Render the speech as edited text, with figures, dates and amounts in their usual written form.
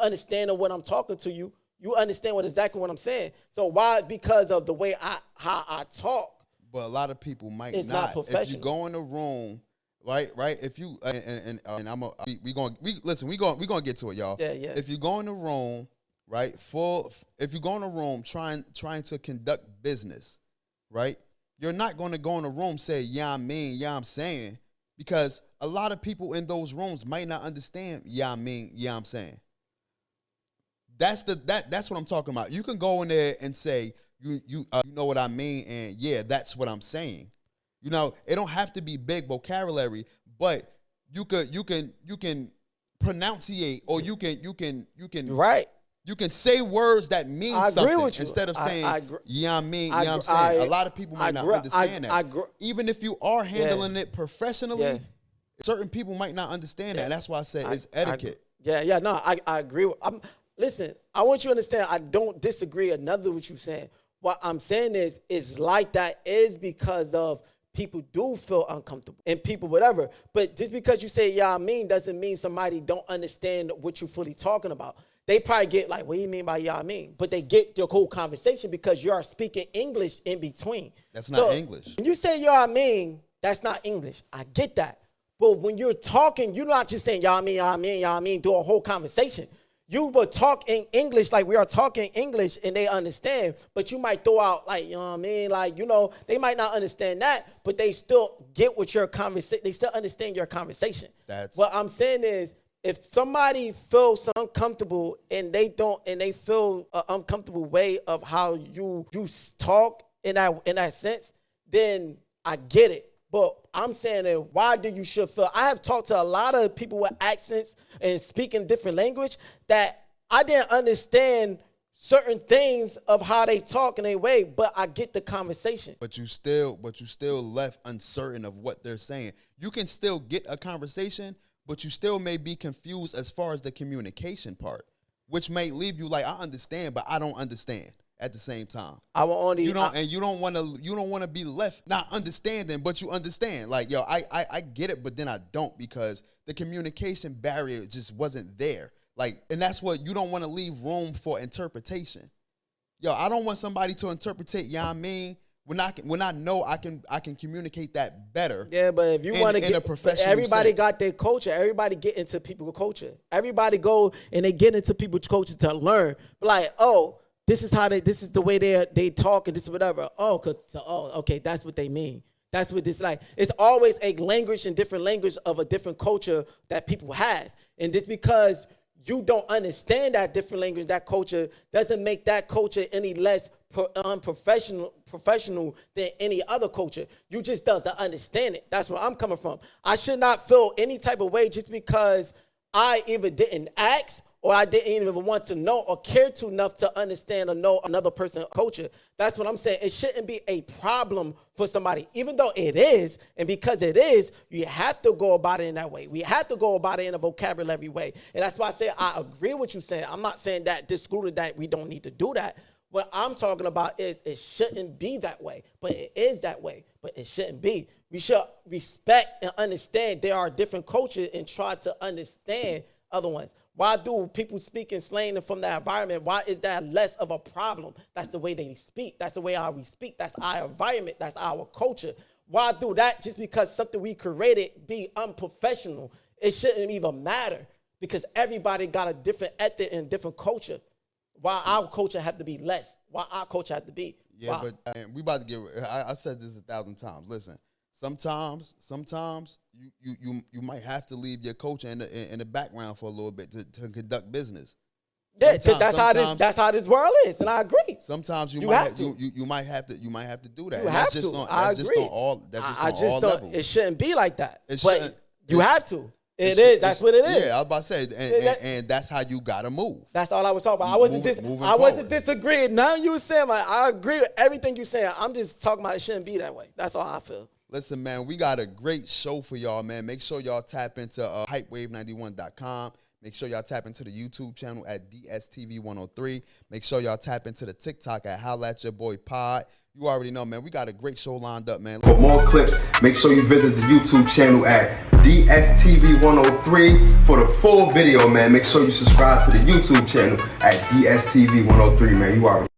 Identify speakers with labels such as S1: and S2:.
S1: understanding what I'm talking to you. You understand exactly what I'm saying. So why? Because of the way how I talk.
S2: But a lot of people might
S1: It's
S2: not.
S1: not professional.
S2: If you go in a room, right? If you and we gonna get to it, y'all.
S1: Yeah, yeah.
S2: If you go in a room, right, if you go in a room trying to conduct business, right, you're not going to go in a room say, yeah, I mean, yeah, I'm saying, because a lot of people in those rooms might not understand, yeah, I mean, yeah, I'm saying. That's what I'm talking about. You can go in there and say, you know what I mean, and yeah, that's what I'm saying. You know, it don't have to be big vocabulary, but you can pronunciate, or you can
S1: Right.
S2: You can say words that mean
S1: I agree
S2: something
S1: with you.
S2: instead of saying, yeah, I mean,
S1: I
S2: yeah, I'm
S1: agree.
S2: saying. A lot of people might not understand that.
S1: I
S2: Even if you are handling it professionally,
S1: Yeah.
S2: certain people might not understand that. That's why I said it's etiquette.
S1: No, I agree. Listen, I want you to understand, I don't disagree another what you're saying. What I'm saying is like that is because of people do feel uncomfortable and people whatever. But just because you say, yeah, I mean, doesn't mean somebody don't understand what you're fully talking about. They probably get like, what do you mean by yeah, I mean? But they get your whole conversation because you are speaking English in between.
S2: That's not English.
S1: When you say yeah, I mean, that's not English. I get that. But when you're talking, you're not just saying yeah, I mean, do a whole conversation. You will talk in English like we are talking English and they understand, but you might throw out like, you know what I mean? Like, you know, they might not understand that, but they still get what your conversation, they still understand your conversation. What I'm saying is, if somebody feels uncomfortable and they feel an uncomfortable way of how you talk in that sense, then I get it. But I'm saying that why do you should feel? I have talked to a lot of people with accents and speaking different language that I didn't understand certain things of how they talk in their way, but I get the conversation.
S2: But you still left uncertain of what they're saying. You can still get a conversation, but you still may be confused as far as the communication part, which may leave you like, I understand, but I don't understand at the same time. You don't want to be left not understanding, but you understand. Like, yo, I get it, but then I don't, because the communication barrier just wasn't there. Like, and that's what you don't want to leave room for interpretation. Yo, I don't want somebody to interpretate, yeah, I mean, when I know I can communicate that better.
S1: Yeah, but if you want to get a professional, everybody sense. Got their culture. Everybody get into people's culture. Everybody go and they get into people's culture to learn. But like, oh, this is the way they talk and this whatever. Oh, okay, that's what they mean. That's what this like. It's always a language and different language of a different culture that people have, and just because you don't understand that different language, that culture, doesn't make that culture any less professional than any other culture. You just doesn't understand it. That's where I'm coming from. I should not feel any type of way just because I either didn't ask or I didn't even want to know or care too enough to understand or know another person's culture. That's what I'm saying. It shouldn't be a problem for somebody, even though it is. And because it is, you have to go about it in that way. We have to go about it in a vocabulary way. And that's why I say I agree with you saying. I'm not saying that discluded that we don't need to do that. What I'm talking about is it shouldn't be that way, but it is that way, but it shouldn't be. We should respect and understand there are different cultures and try to understand other ones. Why do people speak in slang from that environment? Why is that less of a problem? That's the way they speak. That's the way how we speak. That's our environment. That's our culture. Why do that just because something we created be unprofessional? It shouldn't even matter because everybody got a different ethic and different culture. Why our culture have to be less? Why our culture have to be?
S2: Yeah, why? But we about to get. I said this 1,000 times. Listen, sometimes you might have to leave your culture in the background for a little bit to conduct business.
S1: Yeah, that's how this world is, and I agree.
S2: Sometimes you might have to do that. That's just on all levels.
S1: It shouldn't be like that. You have to. It is. That's what it is.
S2: Yeah, I was about to say, and that's how you gotta move.
S1: That's all I was talking about. I wasn't disagreeing. None of you saying. I agree with everything you saying. I'm just talking about it shouldn't be that way. That's all I feel.
S2: Listen, man, we got a great show for y'all, man. Make sure y'all tap into hypewave91.com. Make sure y'all tap into the YouTube channel at DSTV103. Make sure y'all tap into the TikTok at Holla at Your Boy Pod. You already know, man. We got a great show lined up, man. For more clips, make sure you visit the YouTube channel at DSTV103 for the full video, man. Make sure you subscribe to the YouTube channel at DSTV103, man. You already